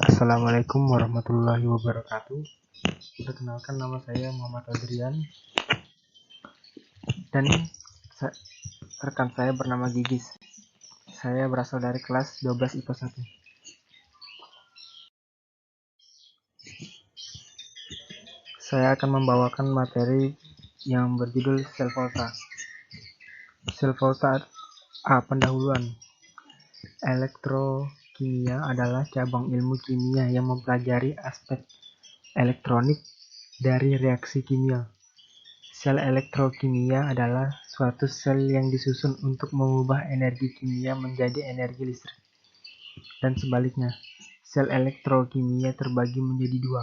Assalamualaikum warahmatullahi wabarakatuh. Perkenalkan, nama saya Muhammad Adrian dan rekan saya bernama Gigis. Saya berasal dari kelas 12 IPA 1. Saya akan membawakan materi yang berjudul sel volta. Sel volta pendahuluan. Elektrokimia adalah cabang ilmu kimia yang mempelajari aspek elektronik dari reaksi kimia. Sel elektrokimia adalah suatu sel yang disusun untuk mengubah energi kimia menjadi energi listrik, dan sebaliknya. Sel elektrokimia terbagi menjadi dua,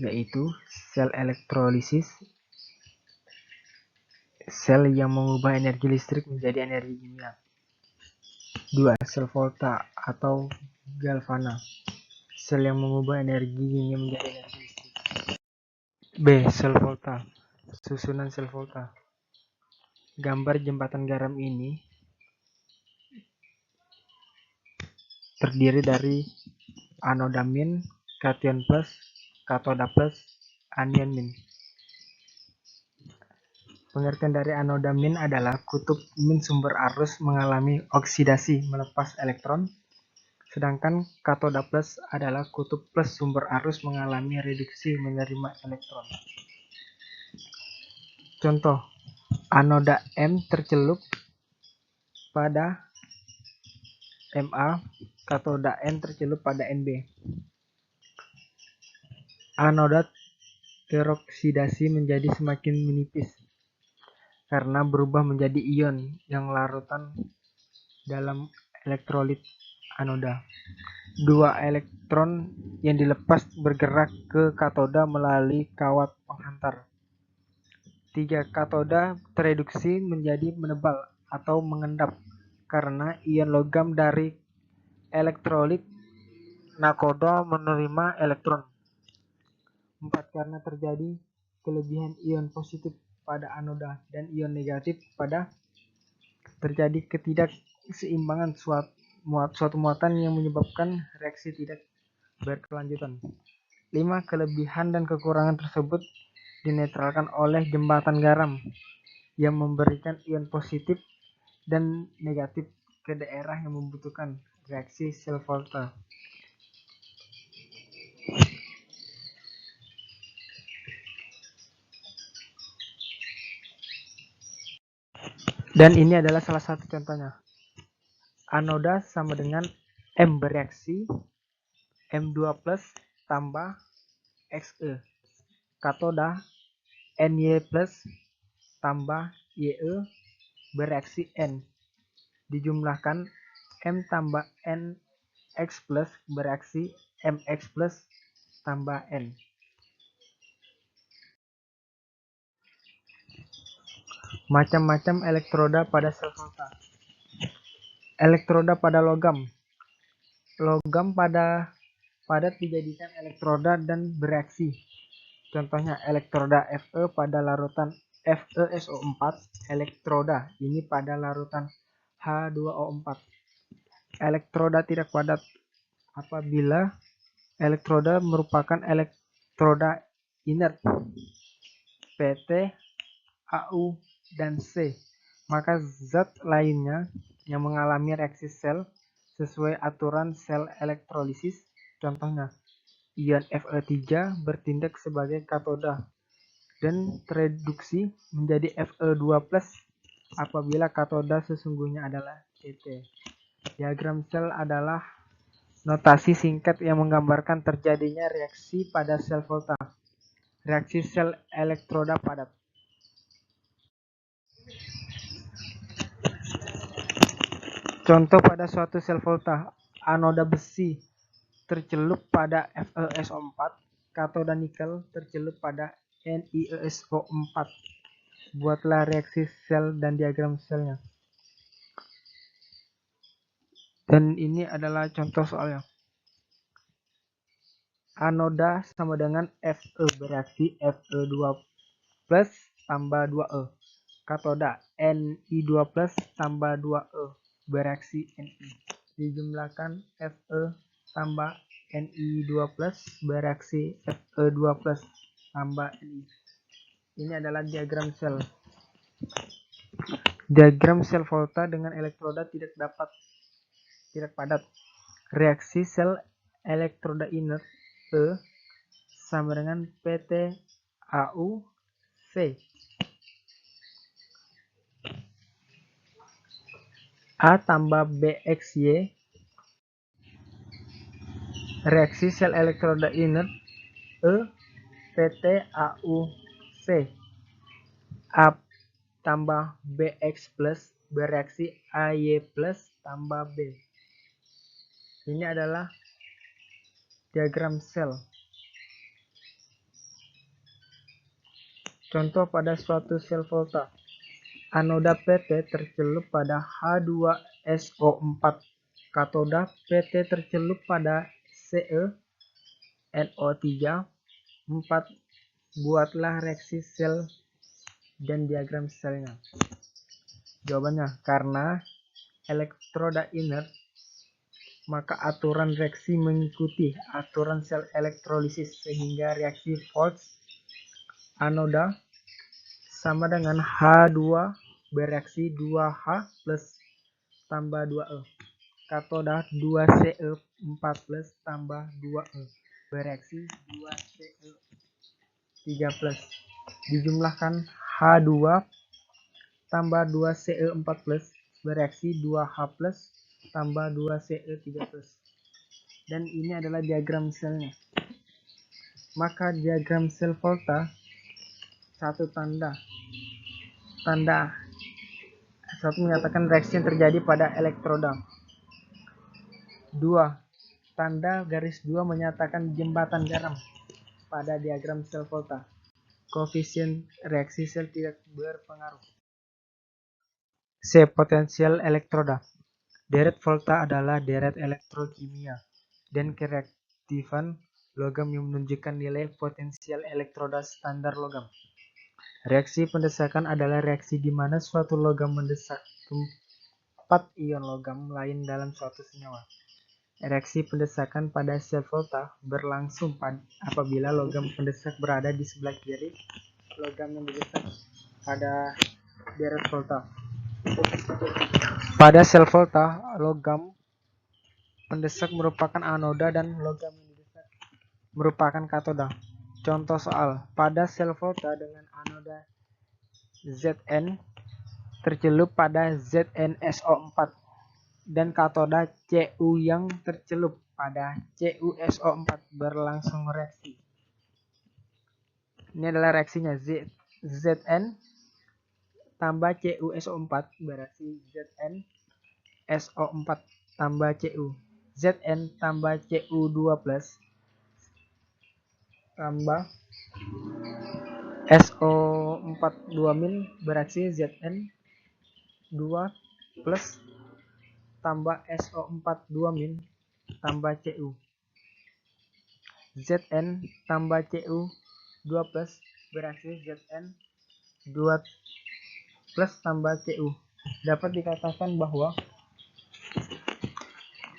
yaitu sel elektrolisis, sel yang mengubah energi listrik menjadi energi kimia. 2. Sel volta atau galvana, sel yang mengubah energi kimia menjadi energi listrik. B. Sel volta. Susunan sel volta. Gambar jembatan garam ini terdiri dari anoda min, kation plus, katoda plus, anion min. Pengertian dari anoda min adalah kutub min sumber arus mengalami oksidasi melepas elektron, sedangkan katoda plus adalah kutub plus sumber arus mengalami reduksi menerima elektron. Contoh, anoda M tercelup pada Ma, katoda N tercelup pada Nb. Anoda teroksidasi menjadi semakin menipis karena berubah menjadi ion yang larutan dalam elektrolit anoda. 2 elektron yang dilepas bergerak ke katoda melalui kawat penghantar. 3. Katoda tereduksi menjadi menebal atau mengendap karena ion logam dari elektrolit nakoda menerima elektron. 4. Karena terjadi kelebihan ion positif pada anoda dan ion negatif pada terjadi ketidakseimbangan suatu muatan yang menyebabkan reaksi tidak berkelanjutan. 5. Kelebihan dan kekurangan tersebut dinetralkan oleh jembatan garam yang memberikan ion positif dan negatif ke daerah yang membutuhkan reaksi sel volta. Dan ini adalah salah satu contohnya. Anoda sama dengan M bereaksi M2 plus tambah Xe. Katoda Ny plus tambah Ye bereaksi N. Dijumlahkan M tambah Nx plus bereaksi Mx plus tambah N. Macam-macam elektroda pada sel volta. Elektroda pada logam. Logam padat dijadikan elektroda dan bereaksi. Contohnya elektroda Fe pada larutan FeSO4. Elektroda ini pada larutan H2O4. Elektroda tidak padat apabila elektroda merupakan elektroda inert Pt, Au, dan C, maka zat lainnya yang mengalami reaksi sel sesuai aturan sel elektrolisis. Contohnya, ion Fe3 bertindak sebagai katoda dan tereduksi menjadi Fe2+ apabila katoda sesungguhnya adalah Ct. Diagram sel adalah notasi singkat yang menggambarkan terjadinya reaksi pada sel volta. Reaksi sel elektroda padat. Contoh pada suatu sel volta, anoda besi tercelup pada FeSO4, katoda nikel tercelup pada NiSO4. Buatlah reaksi sel dan diagram selnya. Dan ini adalah contoh soalnya. Anoda sama dengan Fe bereaksi Fe2 plus tambah 2E. Katoda Ni2 plus tambah 2E bereaksi Ni. Dijumlahkan Fe tambah Ni2+ bereaksi Fe2+ tambah Ni. Ini adalah diagram sel. Diagram sel volta dengan elektroda tidak padat. Reaksi sel elektroda inert E sama dengan PtAu V. A tambah BXY. Reaksi sel elektroda inert E PtAu V. A tambah BX plus bereaksi AY plus tambah B. Ini adalah diagram sel. Contoh pada suatu sel volta. Anoda PT tercelup pada H2SO4. Katoda PT tercelup pada CeNO3. 4. Buatlah reaksi sel dan diagram selnya. Jawabannya, karena elektroda inert, maka aturan reaksi mengikuti aturan sel elektrolisis sehingga reaksi Volz anoda sama dengan H2 bereaksi 2H plus tambah 2E. Katoda 2Ce4 plus tambah 2E bereaksi 2Ce3 plus. Dijumlahkan H2 tambah 2Ce4 plus bereaksi 2H plus tambah 2Ce3 plus. Dan ini adalah diagram selnya. Maka diagram sel volta, satu satu menyatakan reaksi yang terjadi pada elektroda. 2. Tanda garis 2 menyatakan jembatan garam pada diagram sel volta. Koefisien reaksi sel tidak berpengaruh. C. Potensial elektroda. Deret volta adalah deret elektrokimia dan kereaktifan logam yang menunjukkan nilai potensial elektroda standar logam. Reaksi pendesakan adalah reaksi di mana suatu logam mendesak 4 ion logam lain dalam suatu senyawa. Reaksi pendesakan pada sel volta berlangsung apabila logam pendesak berada di sebelah kiri logam yang didesak pada deret volta. Pada sel volta, logam pendesak merupakan anoda dan logam yang didesak merupakan katoda. Contoh soal, pada sel volta dengan anoda Zn tercelup pada ZnSO4 dan katoda Cu yang tercelup pada CuSO4 berlangsung reaksi. Ini adalah reaksinya. Zn tambah CuSO4 bereaksi ZnSO4 tambah Cu. Zn tambah Cu2 plus tambah SO4 2- bereaksi Zn2 plus tambah SO4 2- tambah Cu. Zn tambah Cu2 plus bereaksi Zn2 plus tambah Cu. Dapat dikatakan bahwa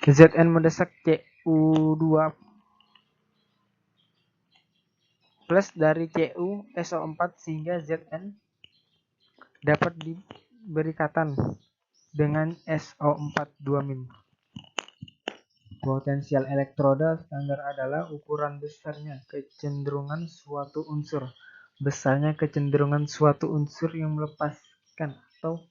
Zn mendesak Cu2 plus dari CuSO4 sehingga Zn dapat diberikan dengan SO4 2-. Potensial elektroda standar adalah ukuran besarnya kecenderungan suatu unsur. Besarnya kecenderungan suatu unsur yang melepaskan atau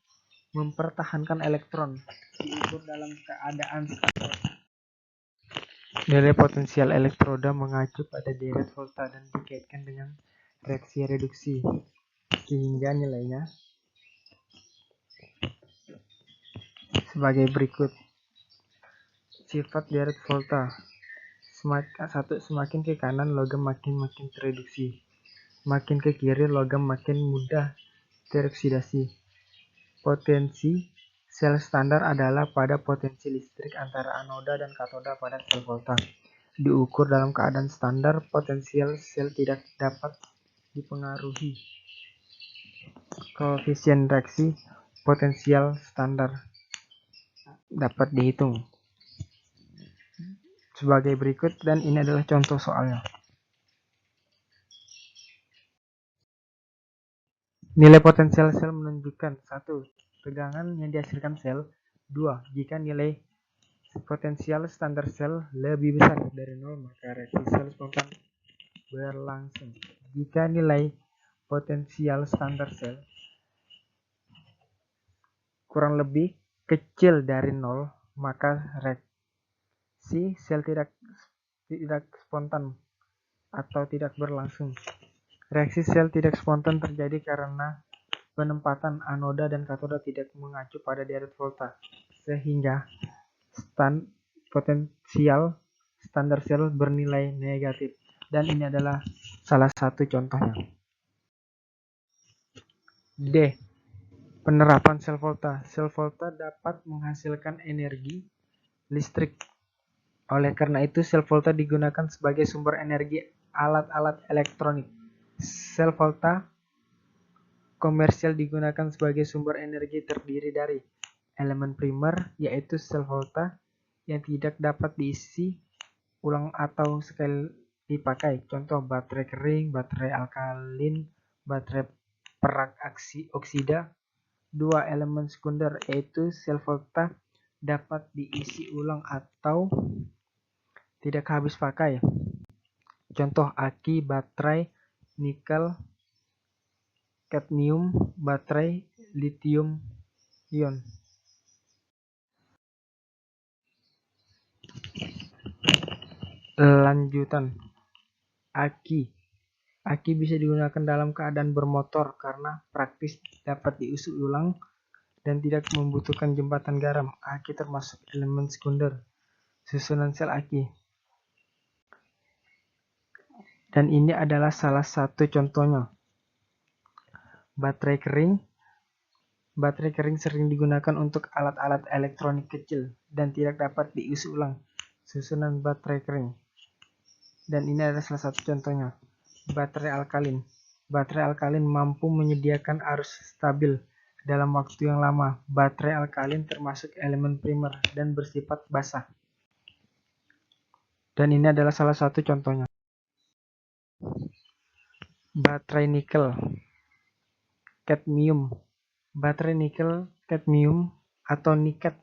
mempertahankan elektron diukur dalam keadaan standar. Nilai potensial elektroda mengacu pada deret volta dan dikaitkan dengan reaksi reduksi, sehingga nilainya sebagai berikut. Sifat deret volta. Semakin ke kanan logam makin tereduksi. Makin ke kiri logam makin mudah teroksidasi. Potensi sel standar adalah pada potensi listrik antara anoda dan katoda pada sel volta. Diukur dalam keadaan standar, potensial sel tidak dapat dipengaruhi. Koefisien reaksi potensial standar dapat dihitung. sebagai berikut, dan ini adalah contoh soalnya. Nilai potensial sel menunjukkan 1. Tegangan yang dihasilkan sel. 2. Jika nilai potensial standar sel lebih besar dari 0, maka reaksi sel spontan berlangsung. Jika nilai potensial standar sel kurang lebih kecil dari 0, maka reaksi sel tidak spontan atau tidak berlangsung. Reaksi sel tidak spontan terjadi karena penempatan anoda dan katoda tidak mengacu pada deret volta, sehingga potensial standar sel bernilai negatif, dan ini adalah salah satu contohnya. D. Penerapan sel volta. Sel volta dapat menghasilkan energi listrik. Oleh karena itu, sel volta digunakan sebagai sumber energi alat-alat elektronik. Sel volta komersial digunakan sebagai sumber energi terdiri dari elemen primer, yaitu sel volta yang tidak dapat diisi ulang atau sekali dipakai. Contoh baterai kering, baterai alkalin, baterai perak oksida. 2. Elemen sekunder, yaitu sel volta dapat diisi ulang atau tidak habis pakai. Contoh aki, baterai nikel, kadmium, baterai litium ion. Lanjutan. Aki bisa digunakan dalam keadaan bermotor karena praktis, dapat diisi ulang dan tidak membutuhkan jembatan garam. Aki termasuk elemen sekunder. Susunan sel aki. Dan ini adalah salah satu contohnya. Baterai kering. Baterai kering sering digunakan untuk alat-alat elektronik kecil dan tidak dapat diisi ulang. Susunan baterai kering. Dan ini adalah salah satu contohnya. Baterai alkalin. Baterai alkalin mampu menyediakan arus stabil dalam waktu yang lama. Baterai alkalin termasuk elemen primer dan bersifat basah. Dan ini adalah salah satu contohnya. Baterai nikel, kadmium. Baterai nikel, kadmium atau niket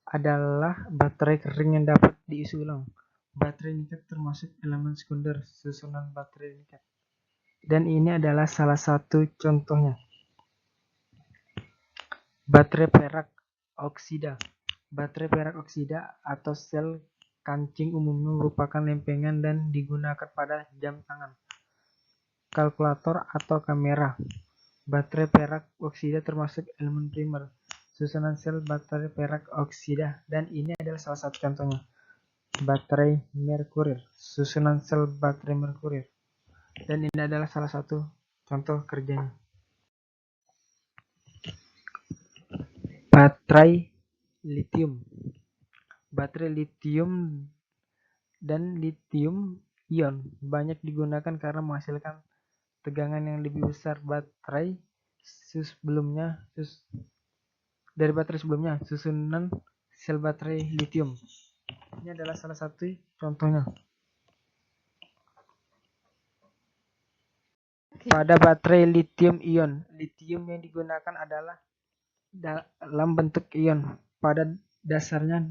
adalah baterai kering yang dapat diisi ulang. Baterai niket termasuk elemen sekunder. Susunan baterai niket. Dan ini adalah salah satu contohnya. Baterai perak oksida. Baterai perak oksida atau sel kancing umumnya merupakan lempengan dan digunakan pada jam tangan, kalkulator, atau kamera. Baterai perak oksida termasuk elemen primer. Susunan sel baterai perak oksida, dan ini adalah salah satu contohnya. Baterai merkurir. Susunan sel baterai merkurir. Dan ini adalah salah satu contoh kerjanya. Baterai litium. Baterai litium dan litium ion banyak digunakan karena menghasilkan tegangan yang lebih besar dari baterai sebelumnya. Susunan sel baterai litium. Ini adalah salah satu contohnya. Pada baterai litium ion, litium yang digunakan adalah dalam bentuk ion. Pada dasarnya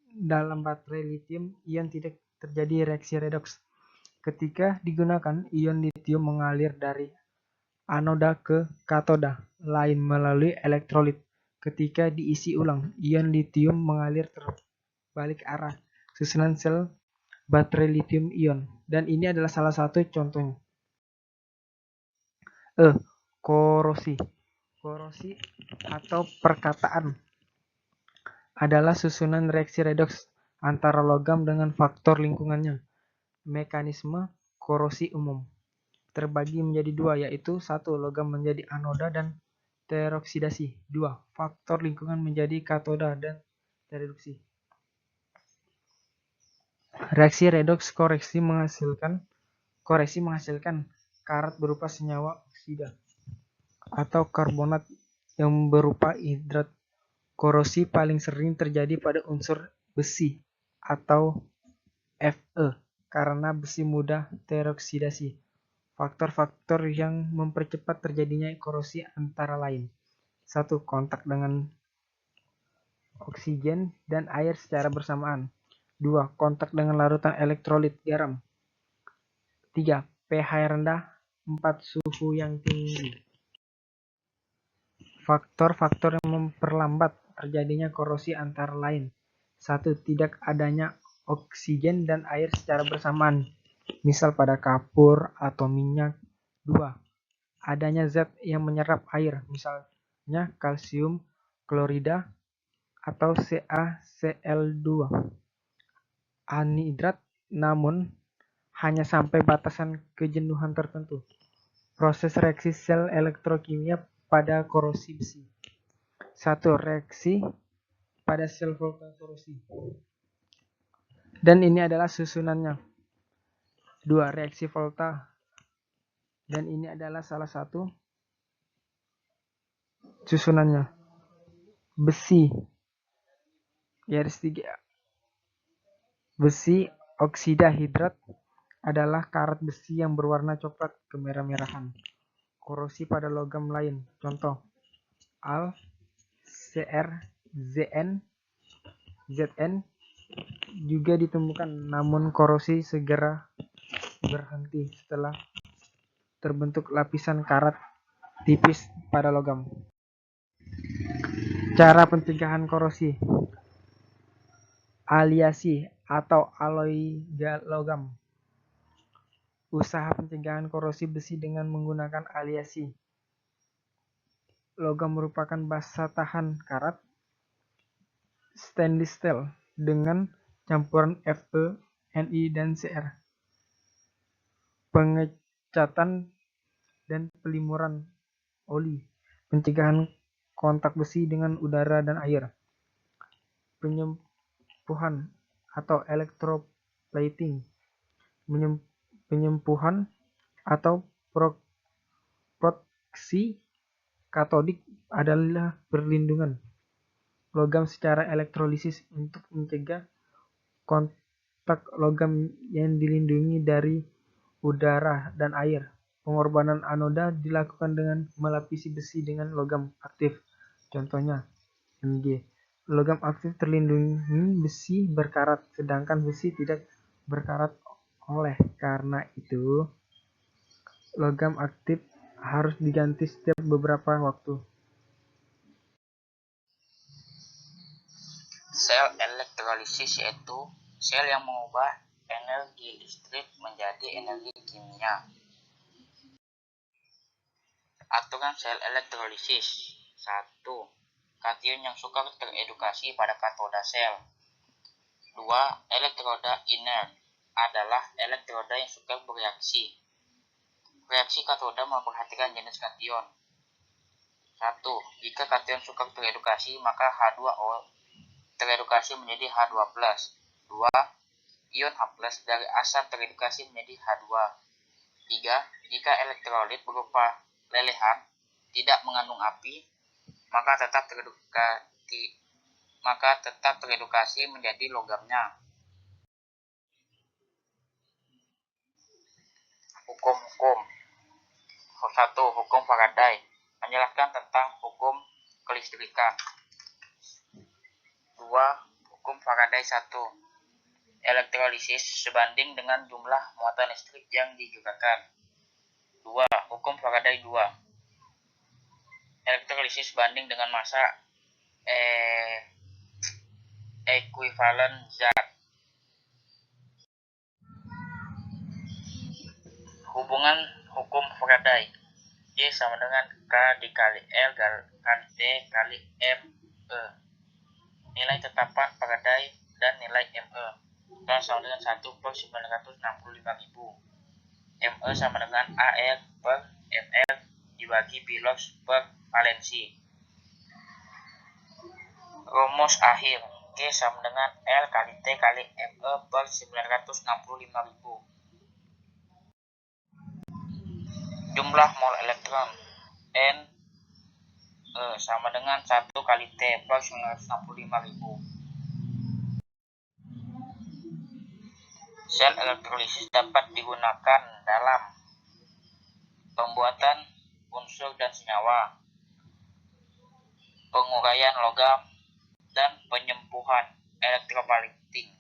dalam baterai litium ion tidak terjadi reaksi redoks. Ketika digunakan, ion litium mengalir dari anoda ke katoda lain melalui elektrolit. Ketika diisi ulang, ion litium mengalir terbalik arah. Susunan sel baterai litium ion. Dan ini adalah salah satu contohnya. Korosi. Korosi atau perkataan adalah susunan reaksi redoks antara logam dengan faktor lingkungannya. Mekanisme korosi umum terbagi menjadi dua, yaitu 1. Logam menjadi anoda dan teroksidasi. 2. Faktor lingkungan menjadi katoda dan tereduksi. Reaksi redoks koresi menghasilkan karat berupa senyawa oksida atau karbonat yang berupa hidrat. Korosi paling sering terjadi pada unsur besi atau Fe karena besi mudah teroksidasi. Faktor-faktor yang mempercepat terjadinya korosi antara lain: 1. Kontak dengan oksigen dan air secara bersamaan. 2. Kontak dengan larutan elektrolit garam. 3. pH rendah. 4. Suhu yang tinggi. Faktor-faktor yang memperlambat terjadinya korosi antara lain: 1. Tidak adanya oksigen dan air secara bersamaan, misal pada kapur atau minyak. 2. Adanya zat yang menyerap air, misalnya kalsium klorida atau CaCl2 anhidrat, namun hanya sampai batasan kejenuhan tertentu. Proses reaksi sel elektrokimia pada korosi besi. 1. Reaksi pada sel volta korosi. Dan ini adalah susunannya. 2. Reaksi volta. Dan ini adalah salah satu susunannya. Besi. Garis 3. Besi oksida hidrat adalah karat besi yang berwarna coklat kemerah-merahan. Korosi pada logam lain. Contoh: Al, Cr, Zn, Zn juga ditemukan, namun korosi segera berhenti setelah terbentuk lapisan karat tipis pada logam. Cara pencegahan korosi: aliasi atau alloy logam. Usaha pencegahan korosi besi dengan menggunakan aliasi. Logam merupakan basa tahan karat stainless steel dengan campuran Fe, Ni, dan Cr. Pengecatan dan pelimuran oli. Pencegahan kontak besi dengan udara dan air. Penyempuhan atau electroplating. Penyempuhan atau proteksi katodik adalah perlindungan logam secara elektrolisis untuk mencegah kontak logam yang dilindungi dari udara dan air. Pengorbanan anoda dilakukan dengan melapisi besi dengan logam aktif. Contohnya Mg. Logam aktif terlindungi besi berkarat, sedangkan besi tidak berkarat. Oleh karena itu, logam aktif harus diganti setiap beberapa waktu. Sel elektrolisis yaitu sel yang mengubah energi listrik menjadi energi kimia. Aturan sel elektrolisis. 1. Kation yang suka teredukasi pada katoda sel. 2. Elektroda inert adalah elektroda yang suka bereaksi. Reaksi katoda memperhatikan jenis kation. 1. Jika kation suka teredukasi, maka H2O teredukasi menjadi H2+. 2. Ion H+ dari asam teredukasi menjadi H2. 3. Jika elektrolit berupa lelehan tidak mengandung api, maka tetap teredukasi menjadi logamnya. Hukum-hukum. 1. Hukum Faraday menjelaskan tentang hukum kelistrikan. 2. Hukum Faraday 1. Elektrolisis sebanding dengan jumlah muatan listrik yang digerakkan. 2. Hukum Faraday 2. Elektrolisis sebanding dengan massa ekuivalen zat. Hubungan hukum Faraday. J sama dengan K dikali L kali T kali ME. Nilai tetapan Faraday dan nilai ME. K sama dengan 1 per 965.000. ME sama dengan AL per ML dibagi bilos per valensi. Rumus akhir. G sama dengan L kali T kali ME per 965.000. Jumlah mol elektron N sama dengan 1 kali T per 965.000. Sel elektrolisis dapat digunakan dalam pembuatan unsur dan senyawa, penguraian logam, dan penyembuhan elektrolitik.